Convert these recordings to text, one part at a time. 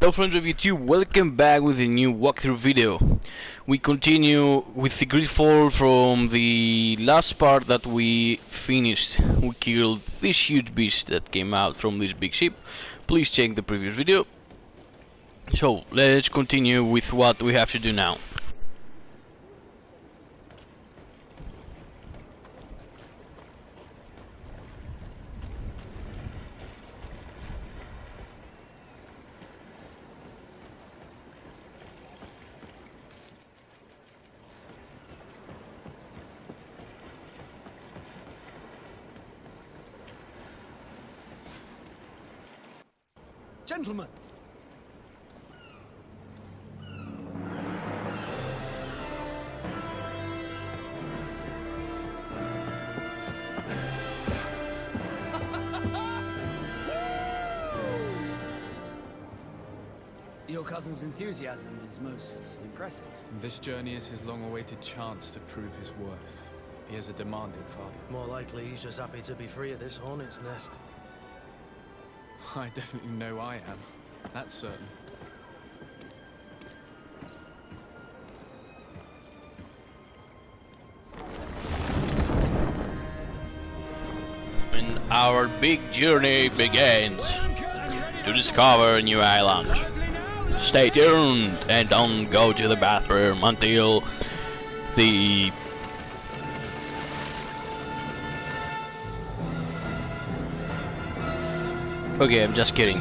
Hello friends of YouTube, welcome back with a new walkthrough video. We continue with the Greedfall from the last part that we finished. We killed this huge beast that came out from this big ship. Please check the previous video. So, let's continue with what we have to do now. Gentlemen! Your cousin's enthusiasm is most impressive. This journey is his long-awaited chance to prove his worth. He has a demanding father. More likely he's just happy to be free of this hornet's nest. I definitely know I am. That's certain. And our big journey begins to discover a new island. Stay tuned and don't go to the bathroom until the Okay, I'm just kidding.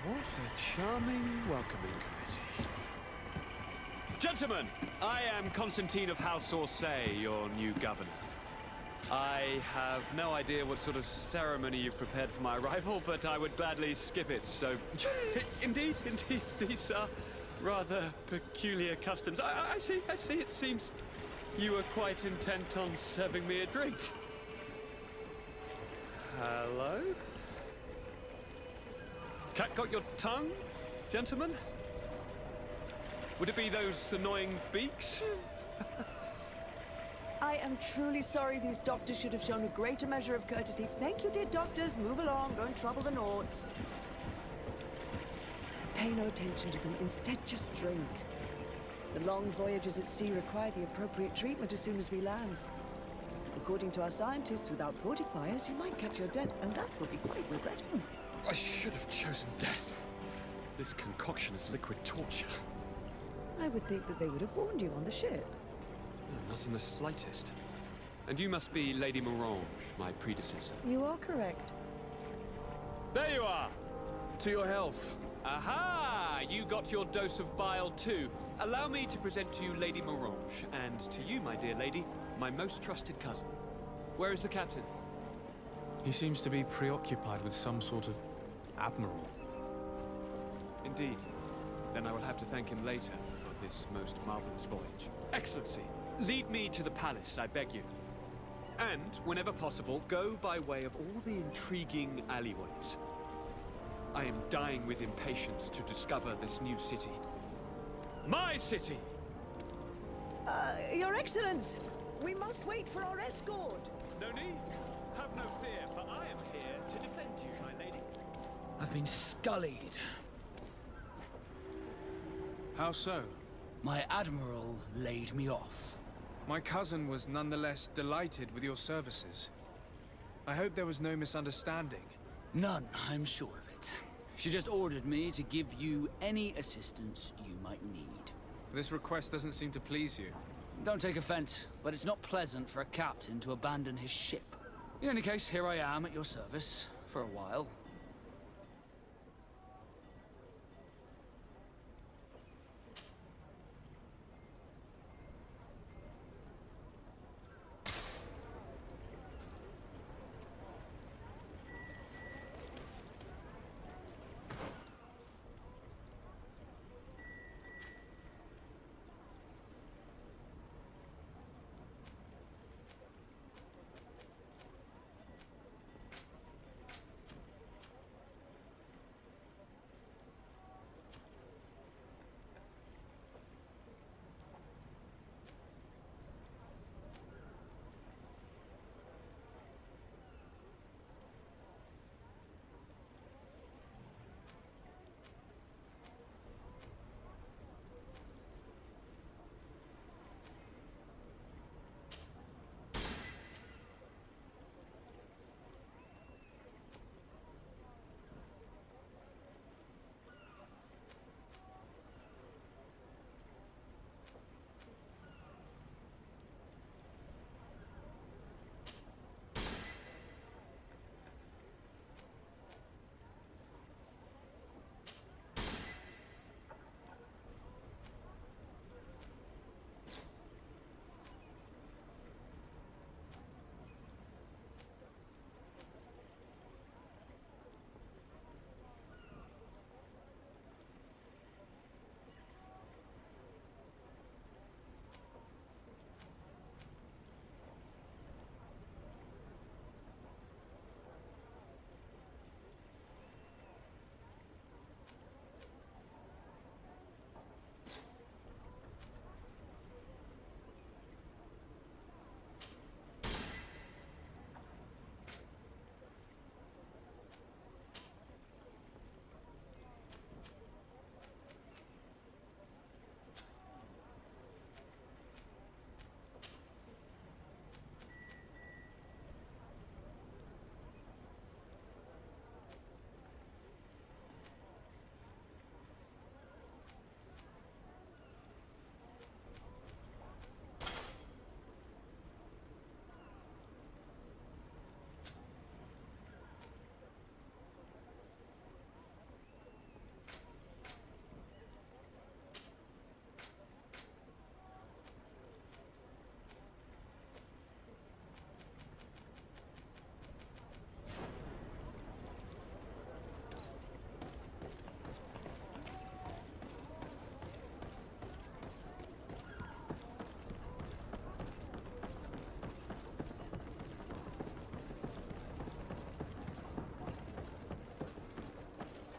What a charming welcoming committee. Gentlemen, I am Constantine of House Orsay, your new governor. I have no idea what sort of ceremony you've prepared for my arrival, but I would gladly skip it, so... Indeed, these are rather peculiar customs. I see, it seems you were quite intent on serving me a drink. Hello? Cat got your tongue, gentlemen? Would it be those annoying beaks? I am truly sorry. These doctors should have shown a greater measure of courtesy. Thank you, dear doctors. Move along. Don't trouble the Nords. Pay no attention to them. Instead, just drink. The long voyages at sea require the appropriate treatment as soon as we land. According to our scientists, without fortifiers, you might catch your death, and that will be quite regrettable. I should have chosen death. This concoction is liquid torture. I would think that they would have warned you on the ship. Not in the slightest. And you must be Lady Morange, my predecessor. You are correct. There you are! To your health. Aha! You got your dose of bile too. Allow me to present to you Lady Morange, and to you, my dear lady, my most trusted cousin. Where is the captain? He seems to be preoccupied with some sort of admiral. Indeed. Then I will have to thank him later for this most marvelous voyage. Excellency, lead me to the palace, I beg you. And, whenever possible, go by way of all the intriguing alleyways. I am dying with impatience to discover this new city. My city! Your Excellence! We must wait for our escort! No need. Have no fear, for I am here to defend you, my lady. I've been scullied. How so? My admiral laid me off. My cousin was nonetheless delighted with your services. I hope there was no misunderstanding. None, I'm sure of it. She just ordered me to give you any assistance you might need. This request doesn't seem to please you. Don't take offense, but it's not pleasant for a captain to abandon his ship. In any case, here I am at your service, for a while.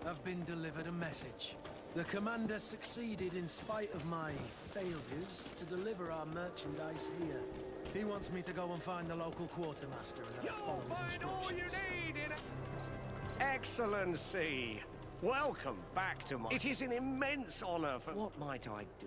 I've been delivered a message. The commander succeeded in spite of my failures to deliver our merchandise here. He wants me to go and find the local quartermaster and have follow his instructions. Excellency! Welcome back to my... It is an immense honor for... What might I do?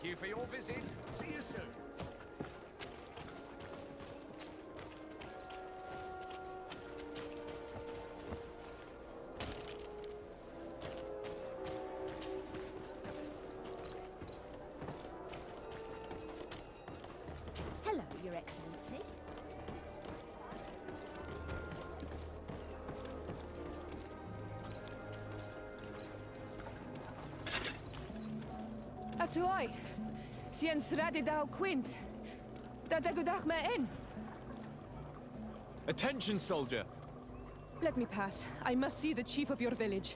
Thank you for your visit. See you soon. Hello, Your Excellency. Atoy, Siens Radidau Quint. Dadagudach me in. Attention, soldier! Let me pass. I must see the chief of your village.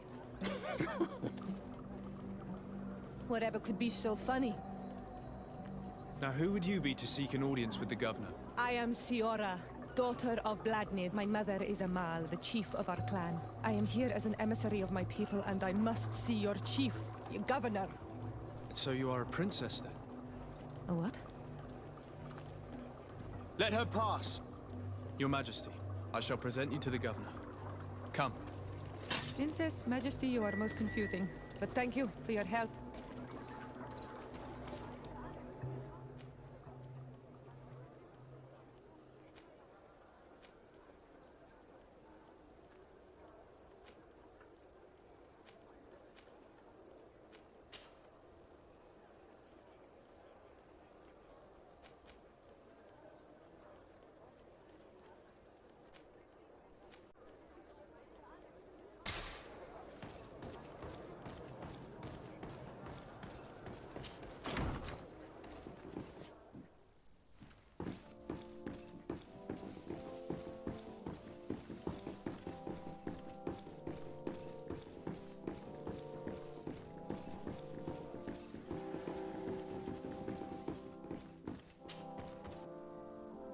Whatever could be so funny. Now, who would you be to seek an audience with the governor? I am Siora, daughter of Bladnid. My mother is Amal, the chief of our clan. I am here as an emissary of my people, and I must see your chief, your governor. So you are a princess, then? A what? Let her pass! Your Majesty, I shall present you to the governor. Come. Princess, Majesty, you are most confusing. But thank you for your help.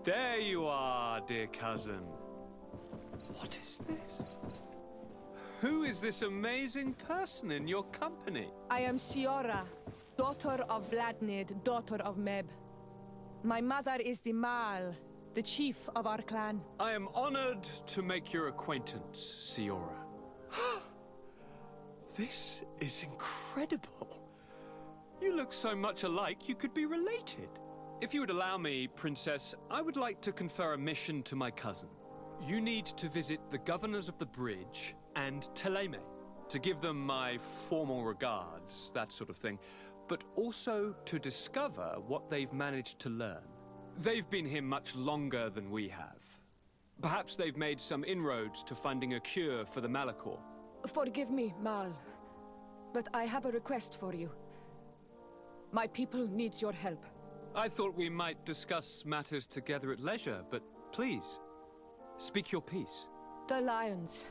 There you are, dear cousin. What is this? Who is this amazing person in your company? I am Siora, daughter of Bladnid, daughter of Meb. My mother is the Mal, the chief of our clan. I am honored to make your acquaintance, Siora. This is incredible. You look so much alike you could be related. If you would allow me, Princess, I would like to confer a mission to my cousin. You need to visit the governors of the bridge and Teleme to give them my formal regards, that sort of thing, but also to discover what they've managed to learn. They've been here much longer than we have. Perhaps they've made some inroads to finding a cure for the Malachor. Forgive me, Mal, but I have a request for you. My people needs your help. I thought we might discuss matters together at leisure, but please, speak your piece. The Alliance,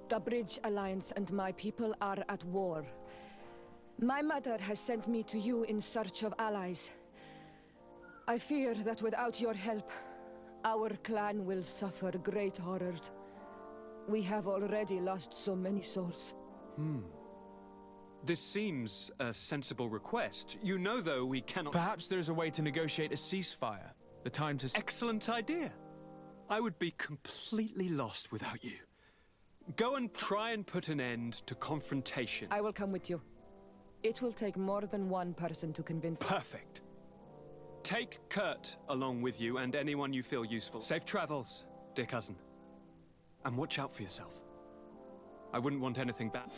the Bridge Alliance and my people are at war. My mother has sent me to you in search of allies. I fear that without your help, our clan will suffer great horrors. We have already lost so many souls. This seems a sensible request. You know, though, we cannot... Perhaps there's a way to negotiate a ceasefire. The time to... Excellent idea. I would be completely lost without you. Go and try and put an end to confrontation. I will come with you. It will take more than one person to convince... Perfect. Take Kurt along with you and anyone you feel useful. Safe travels, dear cousin. And watch out for yourself. I wouldn't want anything bad.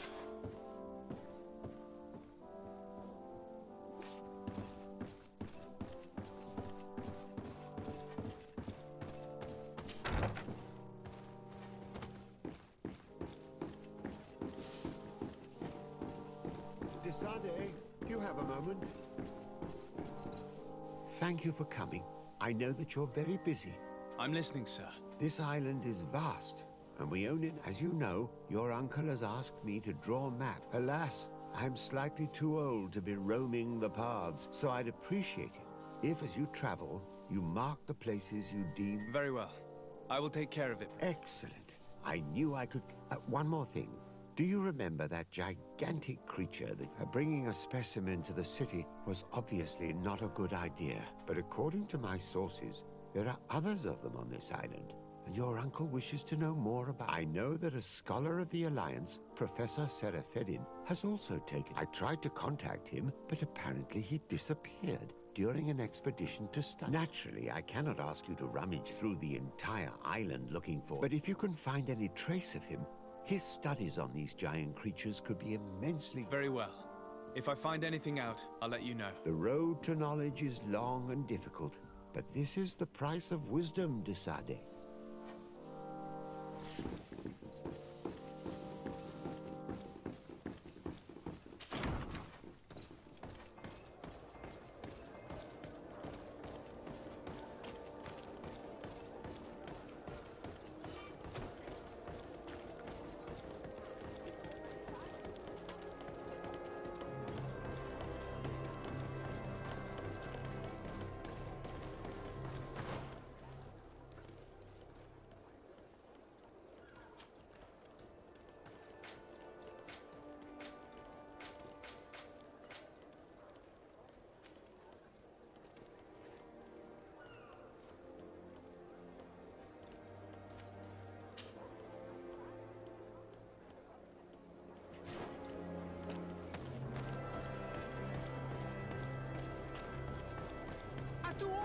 Desade, do you have a moment? Thank you for coming. I know that you're very busy. I'm listening, sir. This island is vast, and we own it. As you know, your uncle has asked me to draw a map. Alas, I'm slightly too old to be roaming the paths, so I'd appreciate it if, as you travel, you mark the places you deem... Very well. I will take care of it. Excellent. I knew I could... one more thing. Do you remember that gigantic creature that bringing a specimen to the city was obviously not a good idea? But according to my sources, there are others of them on this island. and your uncle wishes to know more about... I know that a scholar of the Alliance, Professor SHAREfactory, has also taken... I tried to contact him, but apparently he disappeared during an expedition to study. Naturally, I cannot ask you to rummage through the entire island looking for... But if you can find any trace of him, his studies on these giant creatures could be immensely... Very well. If I find anything out, I'll let you know. The road to knowledge is long and difficult, but this is the price of wisdom, Desade.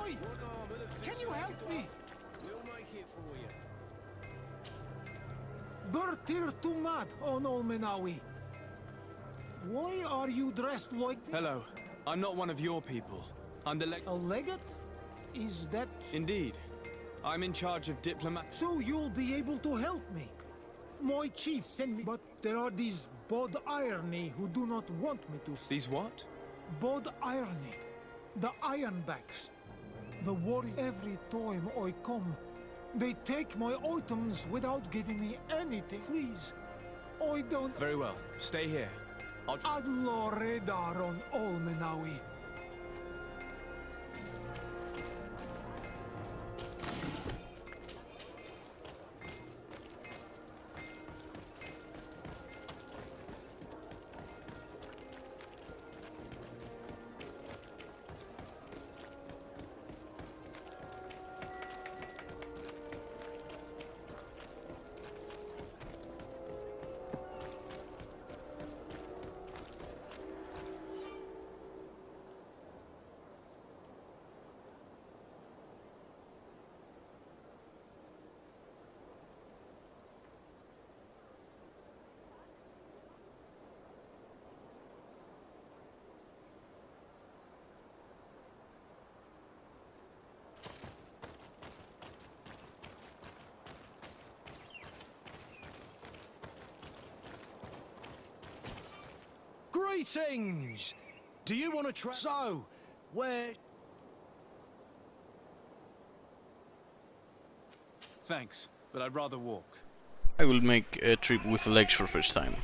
Oi! Can you help me? We'll make it for you. Bertir Tumad on Olmenawi. Why are you dressed like this? Hello. I'm not one of your people. I'm the A legate? Is that... Indeed. I'm in charge of diplomat... So you'll be able to help me. My chief sent me... But there are these Bod Irony who do not want me to... These what? Bod Irony. The Ironbacks. The warrior. Every time I come, they take my items without giving me anything. Please, I don't... Very well. Stay here. Allah Redar on Olmenawi. Greetings! Do you want to try... So, where... Thanks, but I'd rather walk. I will make a trip with legs for first time.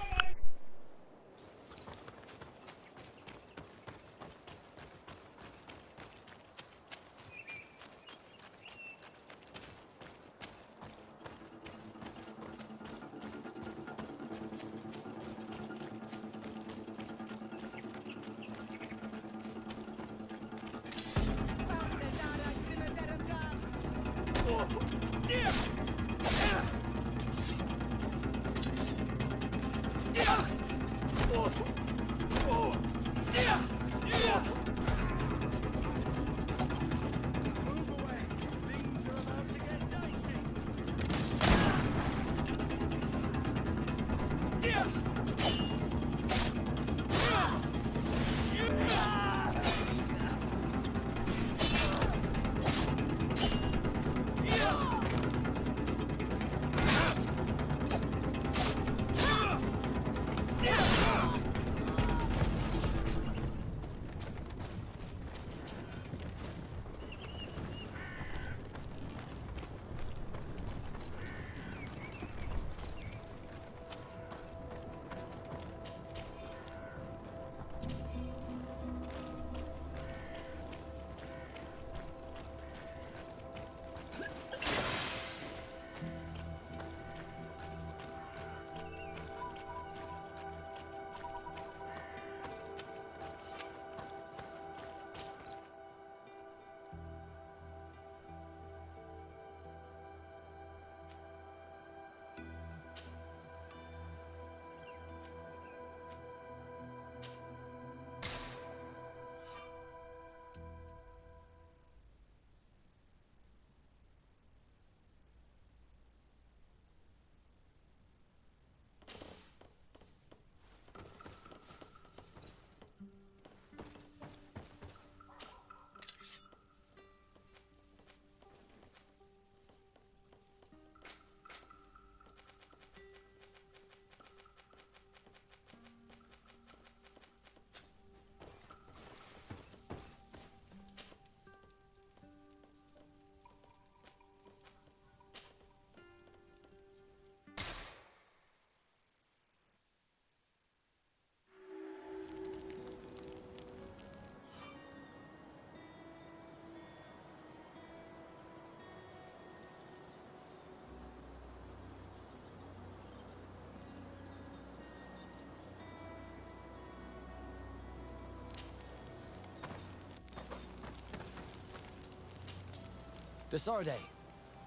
Desarde,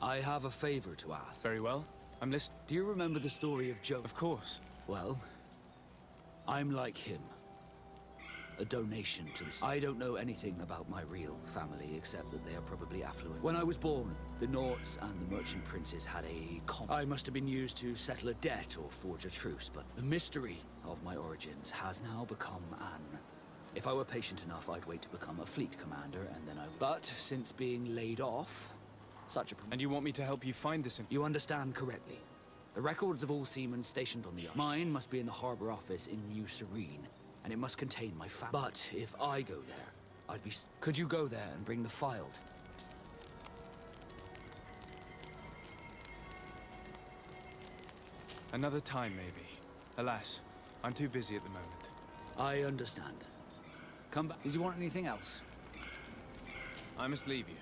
I have a favor to ask. Very well. I'm listening. Do you remember the story of Joe? Of course. Well, I'm like him. A donation to the... I don't know anything about my real family, except that they are probably affluent. When I was born, the Norts and the merchant princes had a I must have been used to settle a debt or forge a truce, but the mystery of my origins has now become an... If I were patient enough, I'd wait to become a fleet commander, and then I... But since being laid off, such a... And you want me to help you find this You understand correctly. The records of all seamen stationed on the island. Mine must be in the harbor office in New Serene, and it must contain my family. But if I go there, I'd be... Could you go there and bring the file? Another time, maybe. Alas, I'm too busy at the moment. I understand. Come back. Did you want anything else? I must leave you.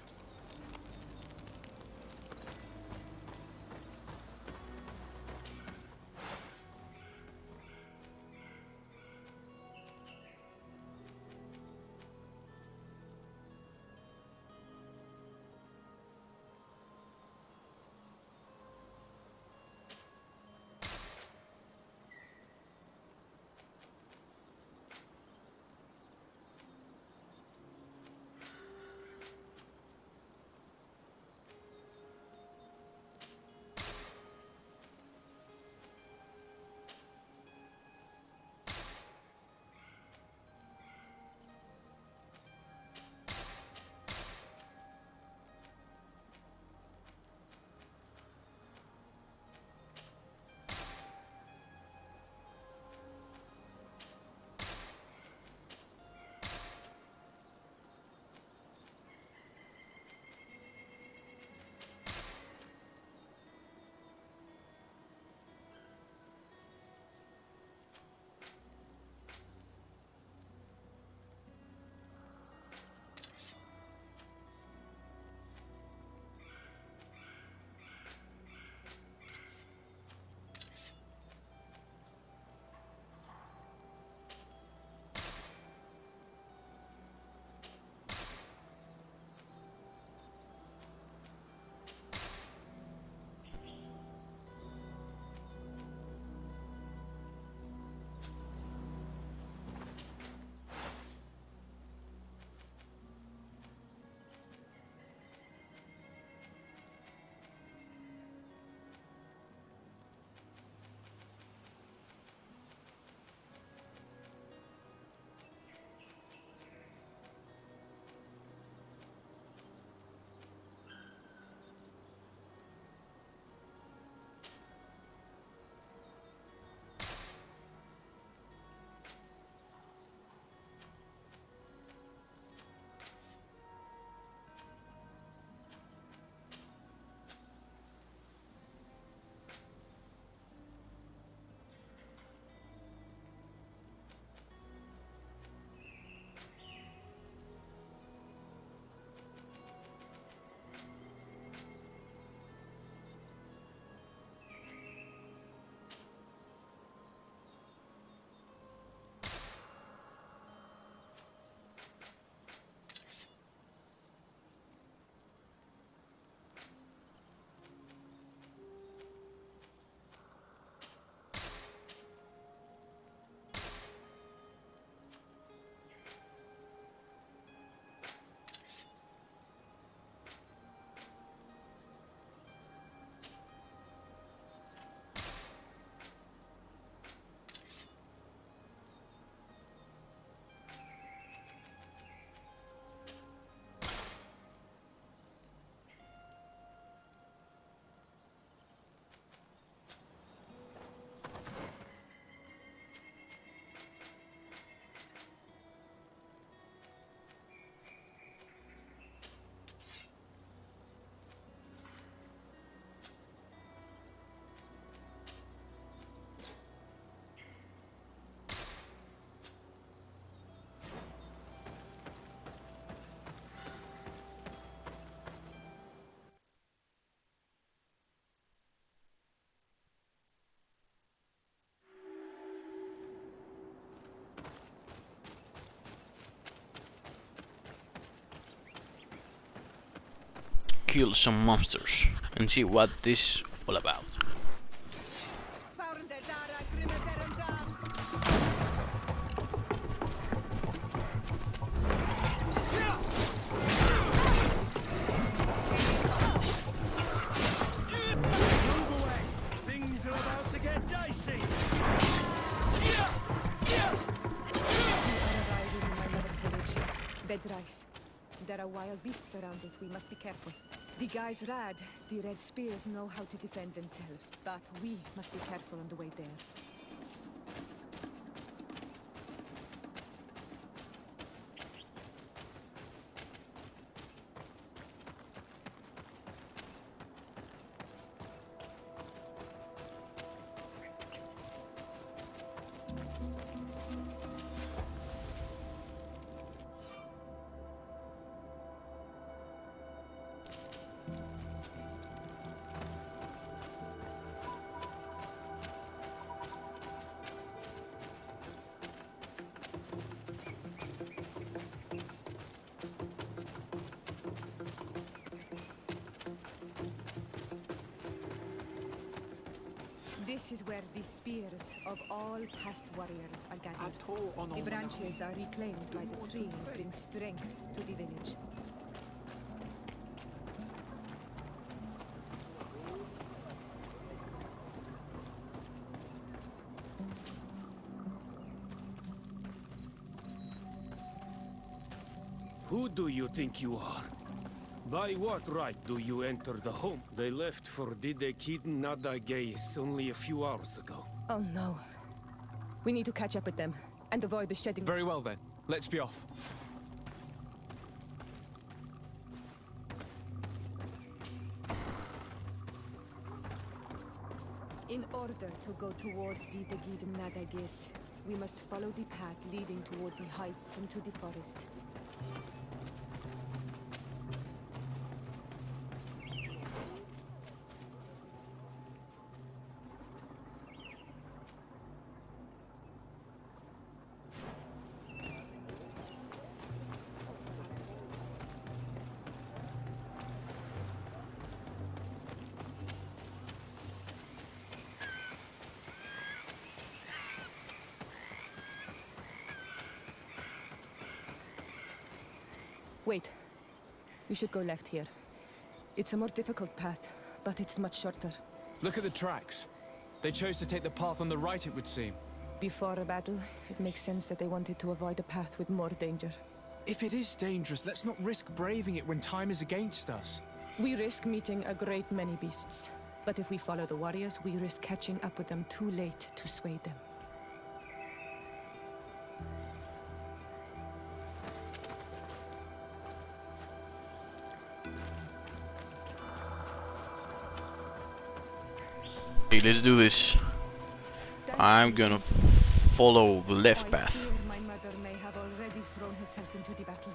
kill some monsters and see what this is all about. Things are about to get dicey. Bedrice. There are wild beasts around it. We must be careful. The guys Rad, the Red Spears, know how to defend themselves, but we must be careful on the way there. This is where the spears of all past warriors are gathered. The branches are reclaimed by the tree and bring strength to the village. Who do you think you are? By what right do you enter the home? They left for Didekid Nadagais only a few hours ago. Oh no. We need to catch up with them and avoid the shedding. Very well then. Let's be off. In order to go towards Didekid Nadagais, we must follow the path leading toward the heights into the forest. Wait. We should go left here. It's a more difficult path, but it's much shorter. Look at the tracks. They chose to take the path on the right, it would seem. Before a battle, it makes sense that they wanted to avoid a path with more danger. If it is dangerous, let's not risk braving it when time is against us. We risk meeting a great many beasts. But if we follow the warriors, we risk catching up with them too late to sway them. Okay, let's do this. I'm gonna follow the left path. I fear my mother may have already thrown herself into the battle.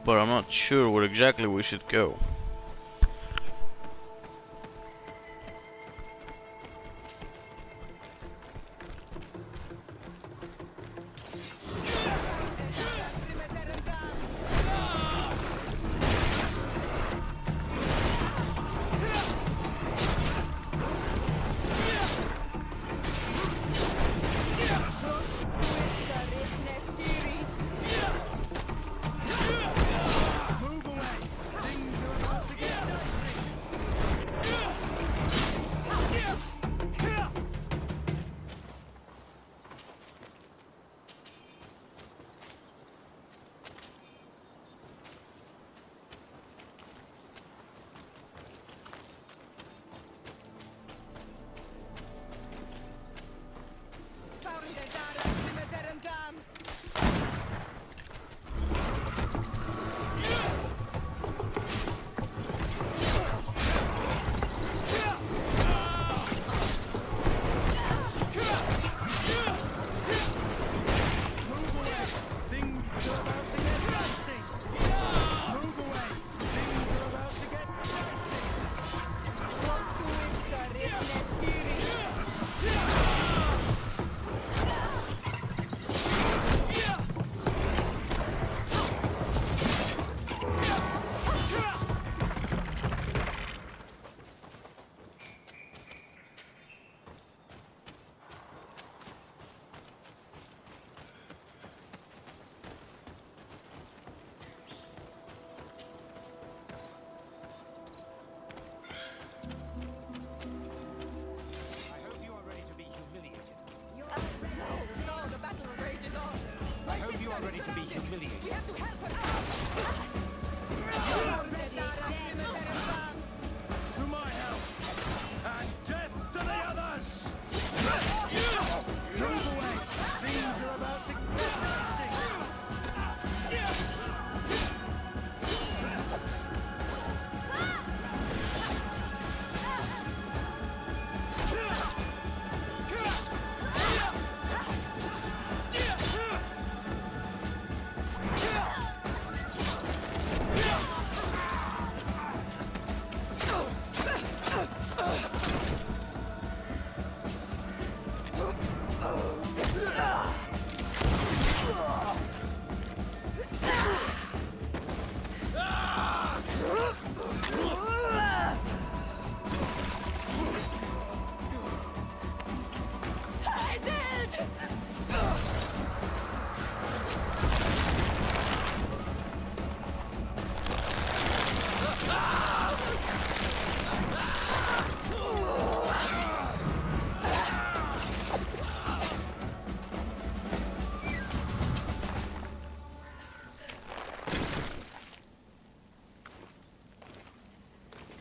But I'm not sure where exactly we should go. not ready to be humiliated. We have to help her out. To my help! And death to the others! Move away! These are about to get sick!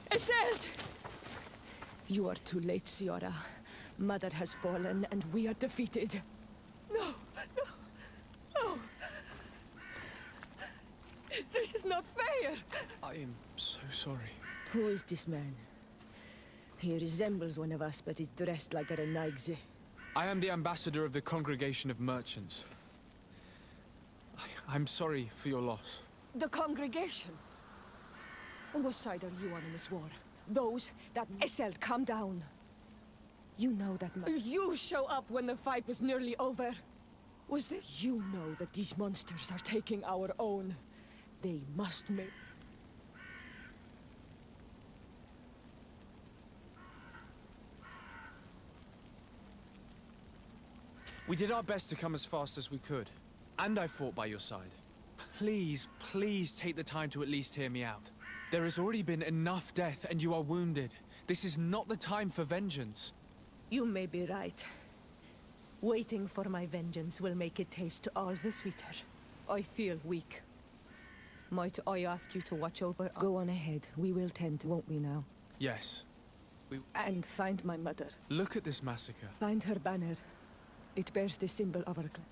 Iselt! You are too late, Ciora. Mother has fallen, and we are defeated. No, no, no. This is not fair. I am so sorry. Who is this man? He resembles one of us, but is dressed like a Renaigze. I am the ambassador of the Congregation of Merchants. I'm sorry for your loss. The congregation? What side are you on in this war? Those that... Iselt, calm down. You know that you show up when the fight was nearly over. Was this... You know that these monsters are taking our own. They must make... We did our best to come as fast as we could. And I fought by your side. Please, please take the time to at least hear me out. There has already been enough death, and you are wounded. This is not the time for vengeance. You may be right. Waiting for my vengeance will make it taste all the sweeter. I feel weak. Might I ask you to watch over? Go on ahead. We will tend, won't we now? Yes. And find my mother. Look at this massacre. Find her banner. It bears the symbol of our clan.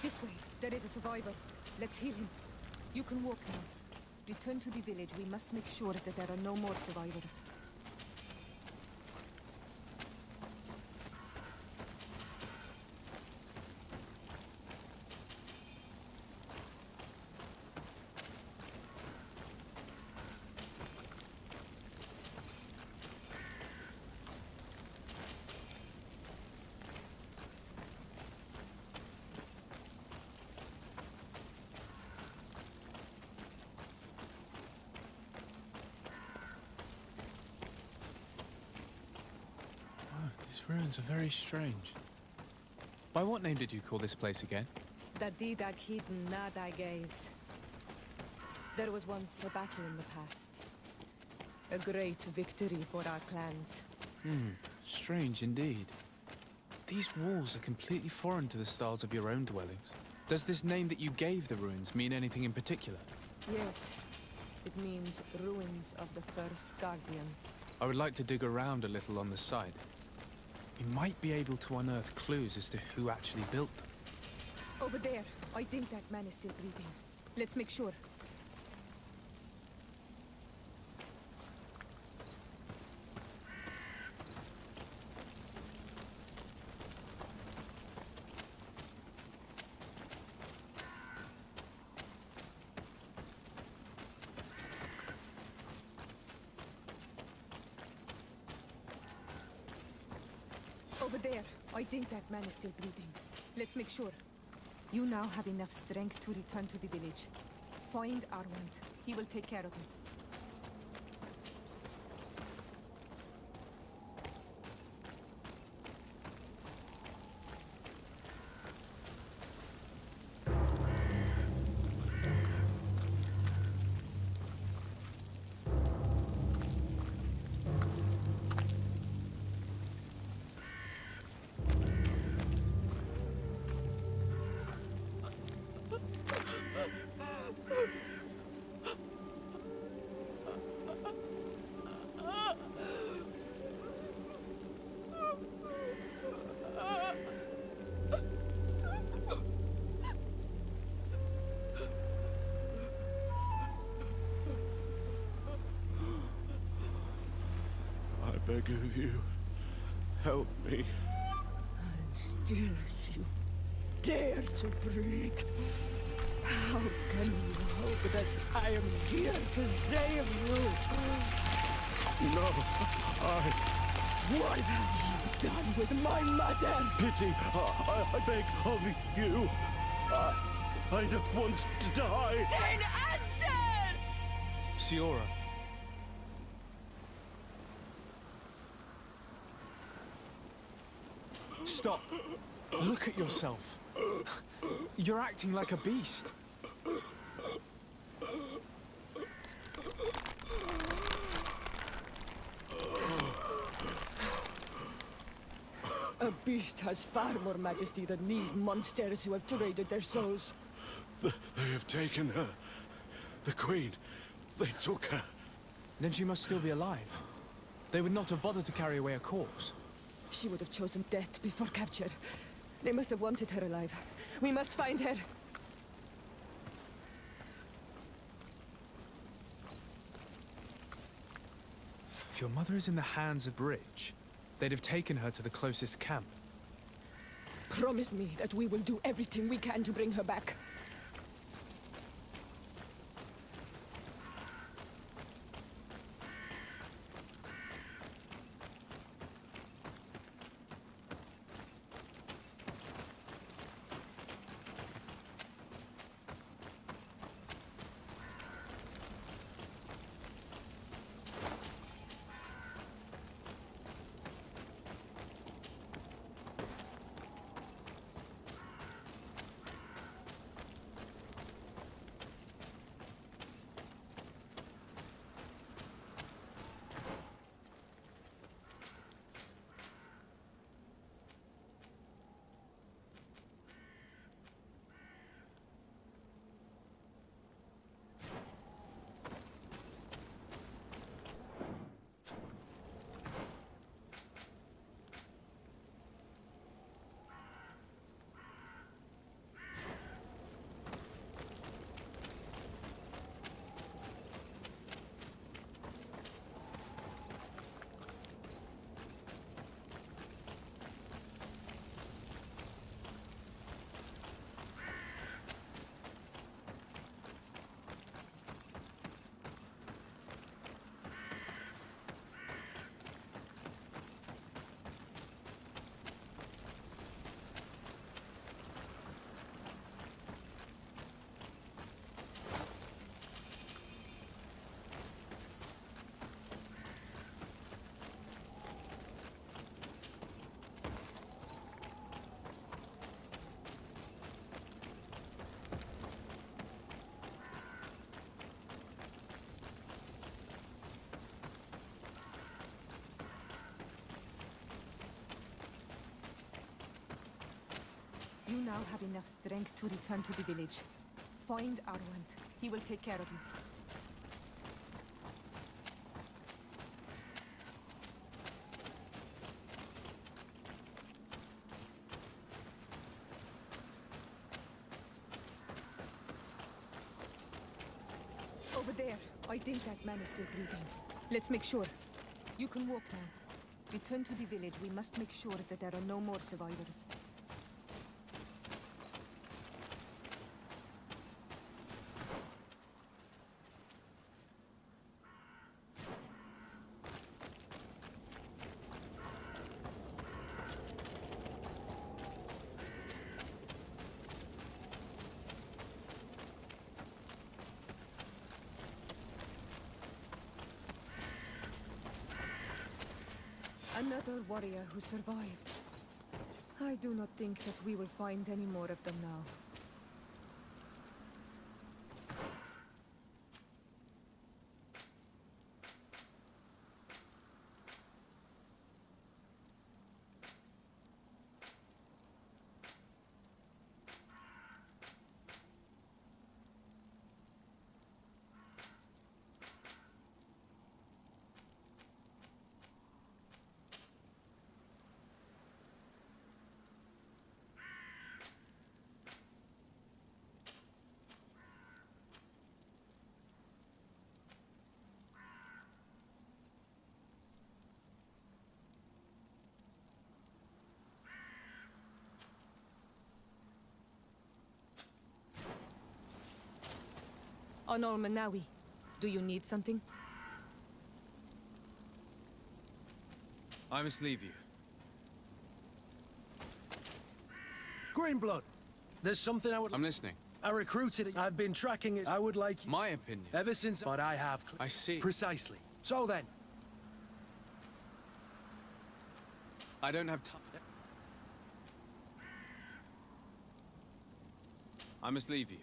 This way. There is a survivor. Let's heal him. You can walk now. Return to the village. We must make sure that there are no more survivors. These ruins are very strange. By what name did you call this place again? Dadidak hidden Nadagaze. There was once a battle in the past. A great victory for our clans. Strange indeed. These walls are completely foreign to the styles of your own dwellings. Does this name that you gave the ruins mean anything in particular? Yes. It means ruins of the first guardian. I would like to dig around a little on the site. We might be able to unearth clues as to who actually built them. Over there. I think that man is still breathing. Let's make sure. Over there. I think that man is still breathing. Let's make sure. You now have enough strength to return to the village. Find Arwand. He will take care of you. I beg of you, help me. And still you dare to breathe. How can you hope that I am here to save you? No, What have you done with my mother? pity, I beg of you. I don't want to die. Then answer! Siora. Stop. Look at yourself. You're acting like a beast. A beast has far more majesty than these monsters who have traded their souls. They have taken her. The Queen. They took her. Then she must still be alive. They would not have bothered to carry away a corpse. She would have chosen death before capture. They must have wanted her alive. We must find her. If your mother is in the hands of Bridge, they'd have taken her to the closest camp. Promise me that we will do everything we can to bring her back. You now have enough strength to return to the village. Find Arwand. He will take care of you. Over there. I think that man is still breathing. Let's make sure. You can walk now. Return to the village. We must make sure that there are no more survivors. Another warrior who survived. I do not think that we will find any more of them now. Honor Manawi, do you need something? I must leave you. Greenblood, there's something I'm listening. I recruited it. I've been tracking it. I would like My opinion. ever since, but I have. I see. Precisely. So then, I don't have time. I must leave you.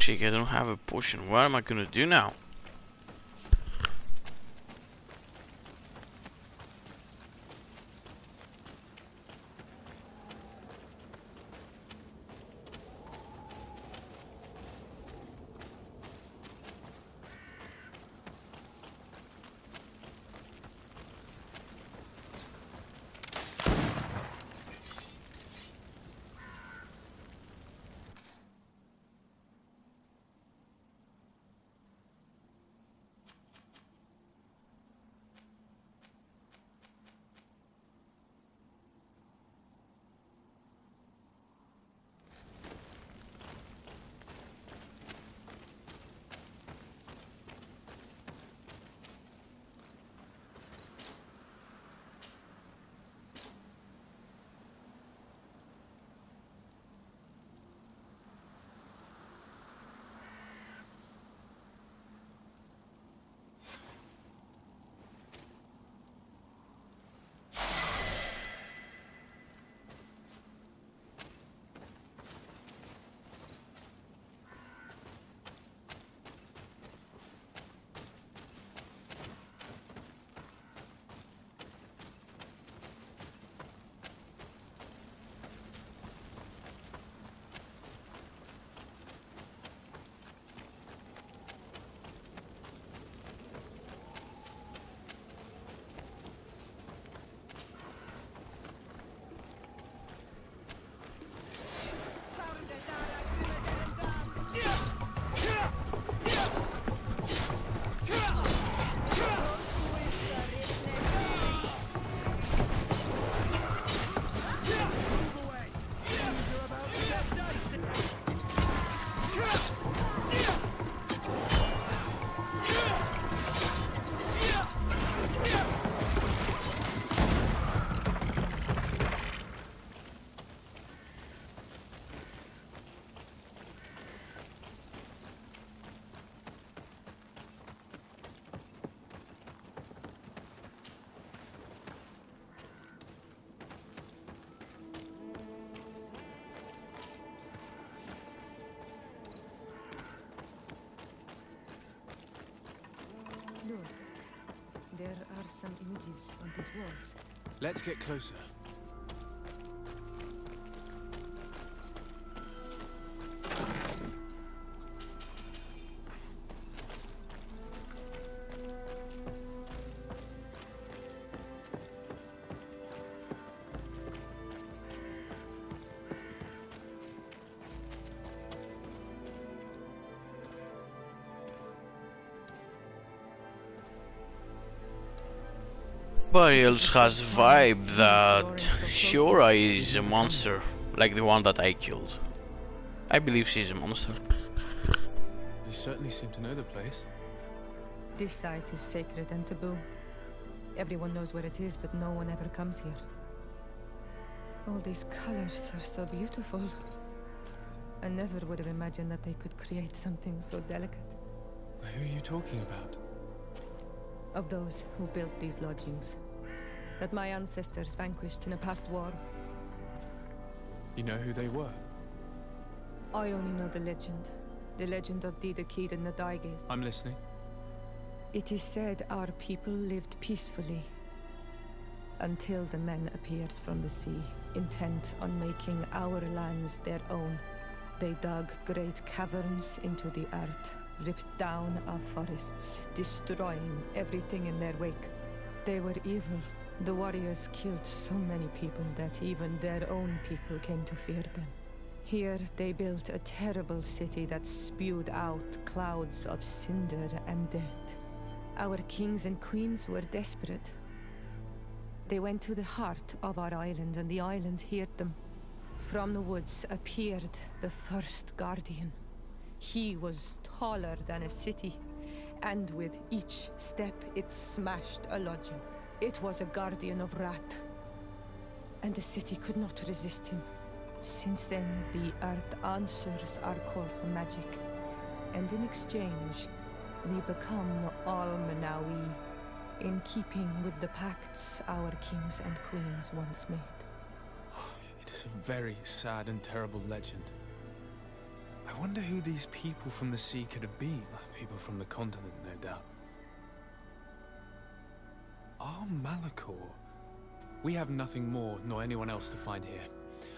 Shit, I don't have a potion. What am I gonna do now? some images on these walls. Let's get closer. Nobody else has vibe that Shora is a monster, like the one that I killed. I believe she's a monster. You certainly seem to know the place. This site is sacred and taboo. Everyone knows where it is, but no one ever comes here. All these colors are so beautiful. I never would have imagined that they could create something so delicate. Who are you talking about? Of those who built these lodgings, that my ancestors vanquished in a past war. You know who they were? I only know the legend of the Kid and the Daigeth. I'm listening. It is said our people lived peacefully until the men appeared from the sea, intent on making our lands their own. They dug great caverns into the earth, ripped down our forests, destroying everything in their wake. They were evil. The warriors killed so many people that even their own people came to fear them. Here they built a terrible city that spewed out clouds of cinder and death. Our kings and queens were desperate. They went to the heart of our island, and the island heard them. From the woods appeared the first guardian. He was taller than a city, and with each step it smashed a lodging. It was a guardian of Rat, and the city could not resist him. Since then, the earth answers our call for magic, and in exchange, we become Almanawi, in keeping with the pacts our kings and queens once made. It is a very sad and terrible legend. I wonder who these people from the sea could have been. People from the continent, no doubt. Malachor. We have nothing more nor anyone else to find here.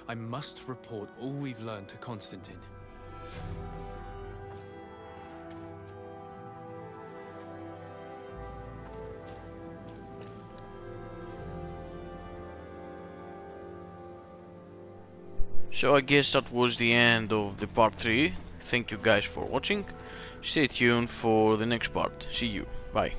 I must report all we've learned to Constantine. So I guess that was the end of the part 3. Thank you guys for watching. Stay tuned for the next part. See you. Bye.